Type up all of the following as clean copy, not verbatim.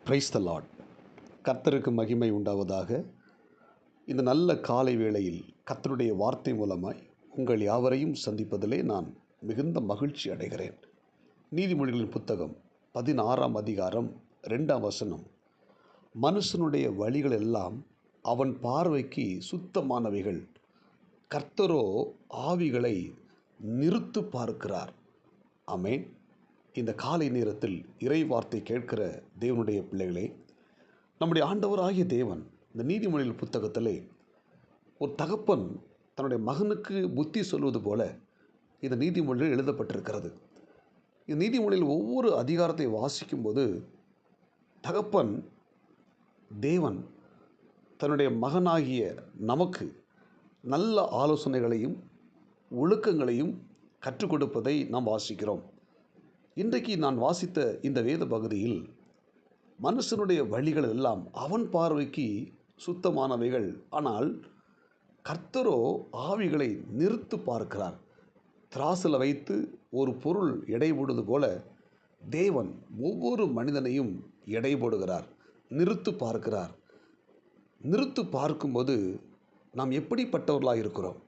Praise the Lord. கர்த்தருக்கு மகிமை உண்டாவதாக. இந்த நல்ல காலை வேளையில் கர்த்தருடைய வார்த்தை மூலமாய் உங்கள் யாவரையும் சந்திப்பதிலே நான் மிகுந்த மகிழ்ச்சி அடைகிறேன். நீதிமொழிகளின் புத்தகம் 16ஆம் அதிகாரம் 2ஆம் வசனம். மனுஷனுடைய வழிகள் எல்லாம் அவன் பார்வைக்கு சுத்தமானவைகள், கர்த்தரோ ஆவிகளை நிறுத்து பார்க்கிறார். ஆமென். இந்த காலை நேரத்தில் இறை வார்த்தை கேட்கிற தேவனுடைய பிள்ளைகளே, நம்முடைய ஆண்டவராகிய தேவன் இந்த நீதிமொழிகள் புத்தகத்திலே ஒரு தகப்பன் தன்னுடைய மகனுக்கு புத்தி சொல்வது போல இந்த நீதிமொழியில் எழுதப்பட்டிருக்கிறது. இந்த நீதிமொழியில் ஒவ்வொரு அதிகாரத்தை வாசிக்கும்போது தகப்பன் தேவன் தன்னுடைய மகனாகிய நமக்கு நல்ல ஆலோசனைகளையும் ஒழுக்கங்களையும் கற்றுக் கொடுப்பதை நாம் வாசிக்கிறோம். இன்றைக்கு நான் வாசித்த இந்த வேத பகுதியில் மனுஷனுடைய வழிகள் எல்லாம் அவன் பார்வைக்கு சுத்தமானவைகள், ஆனால் கர்த்தரோ ஆவிகளை நிறுத்து பார்க்கிறார். திராசில் வைத்து ஒரு பொருள் எடை போடுவது போல தேவன் ஒவ்வொரு மனிதனையும் எடை போடுகிறார், நிறுத்து பார்க்கிறார். நிறுத்து பார்க்கும்போது நாம் எப்படிப்பட்டவர்களாக இருக்கிறோம்,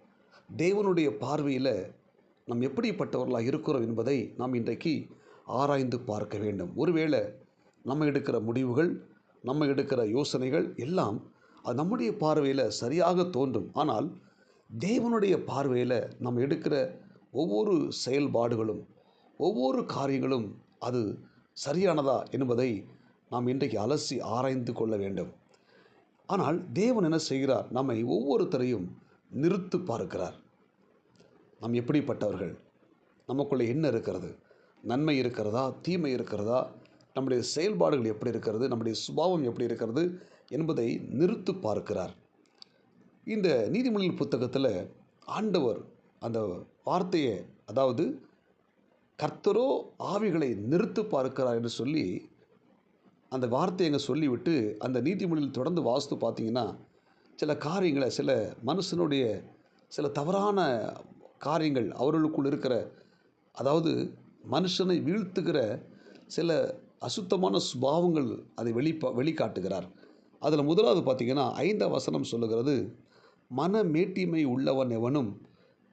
தேவனுடைய பார்வையில் நாம் எப்படிப்பட்டவர்களாக இருக்கிறோம் என்பதை நாம் இன்றைக்கு ஆராய்ந்து பார்க்க வேண்டும். ஒருவேளை நம்ம எடுக்கிற முடிவுகள், நம்ம எடுக்கிற யோசனைகள் எல்லாம் அது நம்முடைய பார்வையில் சரியாக தோன்றும். ஆனால் தேவனுடைய பார்வையில் நம்ம எடுக்கிற ஒவ்வொரு செயல்பாடுகளும், ஒவ்வொரு காரியங்களும் அது சரியானதா என்பதை நாம் இன்றைக்கு அலசி ஆராய்ந்து கொள்ள வேண்டும். ஆனால் தேவன் என்ன செய்கிறார், நம்மை ஒவ்வொருத்தரையும் நிறுத்து பார்க்கிறார். நாம் எப்படிப்பட்டவர்கள், நமக்குள்ளே என்ன இருக்கிறது, நன்மை இருக்கிறதா, தீமை இருக்கிறதா, நம்முடைய செயல்பாடுகள் எப்படி இருக்கிறது, நம்முடைய சுபாவம் எப்படி இருக்கிறது என்பதை நிறுத்து பார்க்கிறார். இந்த நீதிமொழிகள் புத்தகத்தில் ஆண்டவர் அந்த வார்த்தையை, அதாவது கர்த்தரோ ஆவிகளை நிறுத்து பார்க்கிறார் என்று சொல்லி அந்த வார்த்தையை அங்கே சொல்லிவிட்டு அந்த நீதிமொழியில் தொடர்ந்து வாசித்து பார்த்தீங்கன்னா சில காரியங்களை, சில மனுஷனுடைய சில தவறான காரியங்கள் அவர்களுக்குள் இருக்கிற, அதாவது மனுஷனை வீழ்த்துகிற சில அசுத்தமான சுபாவங்கள் அதை வெளிக்காட்டுகிறார். அதில் முதலாவது பார்த்திங்கன்னா 5ஆம் வசனம் சொல்லுகிறது, மன மேட்டிமை உள்ளவன் எவனும்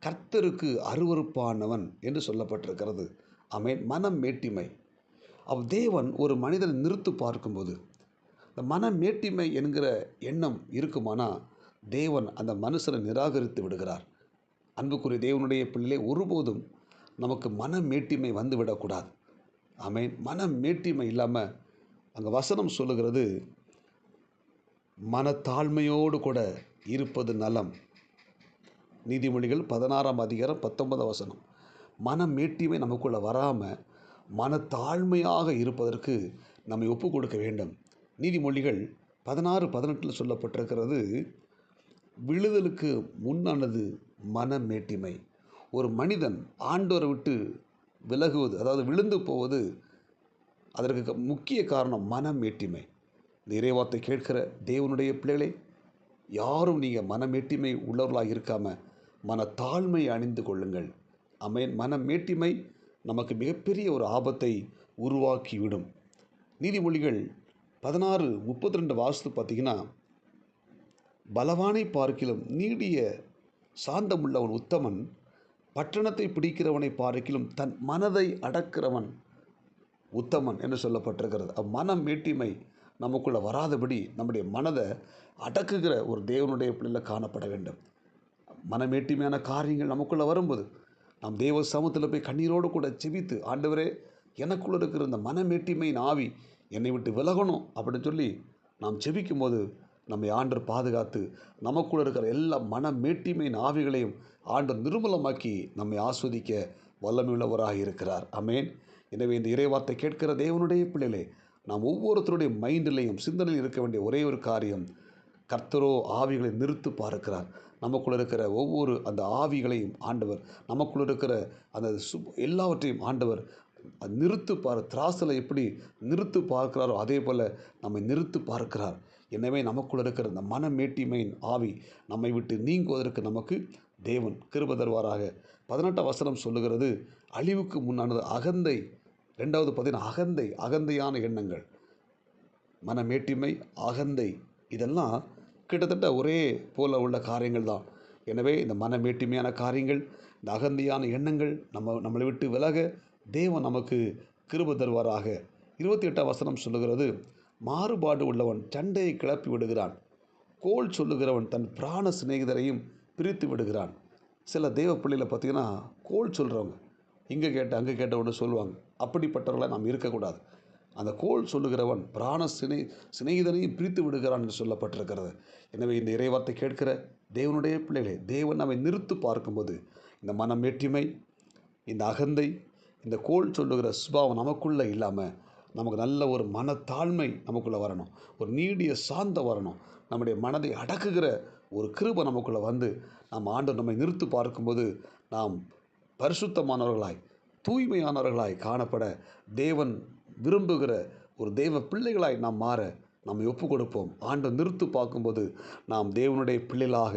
கர்த்தருக்கு அருவருப்பானவன் என்று சொல்லப்பட்டிருக்கிறது. ஆமென். மனம் மேட்டிமை. தேவன் ஒரு மனிதனை நிறுத்து பார்க்கும்போது இந்த மன மேட்டிமை என்கிற எண்ணம் இருக்குமானா தேவன் அந்த மனுஷனை நிராகரித்து விடுகிறார். அன்புக்குரிய தேவனுடைய பிள்ளை, ஒருபோதும் நமக்கு மன மேட்டிமை வந்து விடக்கூடாது. ஆமென். மன மேட்டிமை இல்லாமல் அங்கே வசனம் சொல்லுகிறது, மனத்தாழ்மையோடு கூட இருப்பது நலம். நீதிமொழிகள் 16ஆம் அதிகாரம் 19ஆம் வசனம். மன மேட்டிமை நமக்குள்ளே வராமல் மனத்தாழ்மையாக இருப்பதற்கு நம்மை ஒப்பு கொடுக்க வேண்டும். நீதிமொழிகள் 16:18 சொல்லப்பட்டிருக்கிறது, விழுதலுக்கு முன்னானது மன மேட்டிமை. ஒரு மனிதன் ஆண்டவரை விட்டு விலகுவது, அதாவது விழுந்து போவது, அதற்கு முக்கிய காரணம் மன மேட்டிமை. இந்த இறைவார்த்தை கேட்கிற தேவனுடைய பிள்ளைகளே, யாரும் நீங்கள் மனமேட்டிமை உள்ளவர்களாக இருக்காமல் மனத்தாழ்மை அணிந்து கொள்ளுங்கள். ஆமென். மனமேட்டிமை நமக்கு மிகப்பெரிய ஒரு ஆபத்தை உருவாக்கிவிடும். நீதிமொழிகள் 16:32 வாசித்து பார்த்திங்கன்னா, பலவானை பார்க்கிலும் நீடிய சாந்தமுள்ளவன் உத்தமன், பட்டணத்தை பிடிக்கிறவனை பார்க்கிலும் தன் மனதை அடக்கிறவன் உத்தமன் என்று சொல்லப்பட்டிருக்கிறது. மனம் மேட்டிமை நமக்குள்ளே வராதபடி நம்முடைய மனதை அடக்குகிற ஒரு தேவனுடைய பிள்ளையில் காணப்பட வேண்டும். மனமேட்டிமையான காரியங்கள் நமக்குள்ளே வரும்போது நாம் தேவ சமூகத்தில் போய் கண்ணீரோடு கூட ஜெபித்து, ஆண்டவரே, எனக்குள்ளே இருக்கிற இந்த மனமேட்டிமையின் ஆவி என்னை விட்டு விலகணும் அப்படின்னு சொல்லி நாம் ஜெபிக்கும் போது நம்மை ஆண்டவர் பாதுகாத்து நமக்குள்ளே இருக்கிற எல்லா மனமேட்டிமையின் ஆவிகளையும் ஆண்டவர் நிர்மூலமாக்கி நம்மை ஆஸ்வதிக்க வல்லமையுள்ளவராக இருக்கிறார். ஆமென். எனவே இந்த இறைவார்த்தை கேட்கிற தேவனுடைய பிள்ளைகளே, நாம் ஒவ்வொருத்தருடைய மைண்டிலையும் சிந்தனையில் இருக்க வேண்டிய ஒரே ஒரு காரியம், கர்த்தரோ ஆவிகளை நிறுத்து பார்க்கிறார். நமக்குள்ள இருக்கிற ஒவ்வொரு அந்த ஆவிகளையும் ஆண்டவர், நமக்குள்ள இருக்கிற அந்த எல்லாவற்றையும் ஆண்டவர் நிறுத்து திராசில் எப்படி நிறுத்து பார்க்கிறாரோ அதே போல் நம்மை நிறுத்து பார்க்கிறார். எனவே நமக்குள்ள இருக்கிற இந்த மனமேட்டிமையின் ஆவி நம்மை விட்டு நீங்குவதற்கு நமக்கு தேவன் கிருபை தருவாராக. 18ஆம் வசனம் சொல்லுகிறது, அழிவுக்கு முன்னானது அகந்தை. ரெண்டாவது பார்த்தீங்கன்னா அகந்தையான எண்ணங்கள். மனமேட்டிமை, அகந்தை இதெல்லாம் கிட்டத்தட்ட ஒரே போல உள்ள காரியங்கள் தான். எனவே இந்த மனமேட்டிமையான காரியங்கள், இந்த அகந்தையான எண்ணங்கள் நம்மளை விட்டு விலக தேவன் நமக்கு கிருபை தருவாராக. 28ஆம் வசனம் சொல்லுகிறது, மாறுபாடு உள்ளவன் சண்டையை கிளப்பி விடுகிறான், கோள் சொல்லுகிறவன் தன் பிராண சிநேகிதரையும் பிரித்து விடுகிறான். சில தேவ பிள்ளைகளை பார்த்தீங்கன்னா, கோள் சொல்கிறவங்க இங்கே கேட்ட அங்கே கேட்ட ஒன்று சொல்லுவாங்க. அப்படிப்பட்டவர்களை நாம் இருக்கக்கூடாது. அந்த கோள் சொல்லுகிறவன் பிராண சிநேகிதனையும் பிரித்து விடுகிறான் என்று சொல்லப்பட்டிருக்கிறது. எனவே இந்த இறைவார்த்தை கேட்கிற தேவனுடைய பிள்ளைகளே, தேவன் நம்மை நிறுத்து பார்க்கும்போது இந்த மனமேட்டிமை, இந்த அகந்தை, இந்த கோள் சொல்லுகிற சுபாவம் நமக்குள்ளே இல்லாமல் நமக்கு நல்ல ஒரு மனத்தாழ்மை நமக்குள்ளே வரணும். ஒரு நீடிய சாந்தம் வரணும். நம்முடைய மனதை அடக்குகிற ஒரு கிருபை நமக்குள்ளே வந்து ஆண்டவர் நம்மை நிறுத்து பார்க்கும்போது நாம் பரிசுத்தமானவர்களாய், தூய்மையானவர்களாய் காணப்பட தேவன் விரும்புகிற ஒரு தேவ பிள்ளைகளாய் நாம் மாற நம்மை ஒப்பு கொடுப்போம். ஆண்டவர் நிறுத்து பார்க்கும்போது நாம் தேவனுடைய பிள்ளைகளாக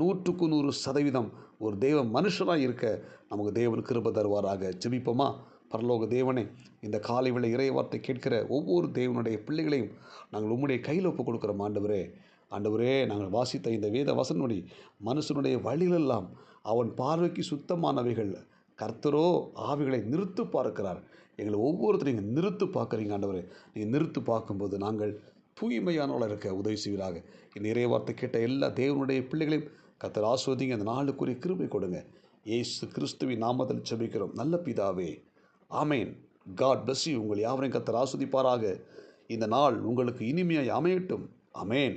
100க்கு 100% ஒரு தேவ மனுஷனாக இருக்க நமக்கு தேவன் கிருபை தருவாராக. ஜெபிப்போமா? பரலோக தேவனே, இந்த காலை வேளை இறைவார்த்தை கேட்கிற ஒவ்வொரு தேவனுடைய பிள்ளைகளையும் நாங்கள் உம்முடைய கையில் ஒப்பு கொடுக்குறோம். ஆண்டவரே, நாங்கள் வாசித்த இந்த வேத வசனப்படி மனுஷனுடைய வழிகளெல்லாம் அவன் பார்வைக்கு சுத்தமானவைகள், கர்த்தரோ ஆவிகளை நிறுத்து பார்க்கிறார். எங்களை ஒவ்வொருத்தரையும் நீங்கள் நிறுத்து பார்க்குறீங்க ஆண்டவரே. நீங்கள் நிறுத்து பார்க்கும்போது நாங்கள் தூய்மையானவர்களாக இருக்க உதவி செய்வீராக. இந்த இறைவார்த்தை கேட்ட எல்லா தேவனுடைய பிள்ளைகளையும் கர்த்தர் ஆசீர்வதிங்க. அந்த நாளுக்குரிய கிருபை கொடுங்க. இயேசு கிறிஸ்துவின் நாமத்தில் ஜெபிக்கிறோம் நல்ல பிதாவே, ஆமேன். God bless you. உங்கள் யாவரையும் கர்த்தர் ஆசீர்வதிப்பாராக. இந்த நாள் உங்களுக்கு இனிமையாய் அமையட்டும். ஆமேன்.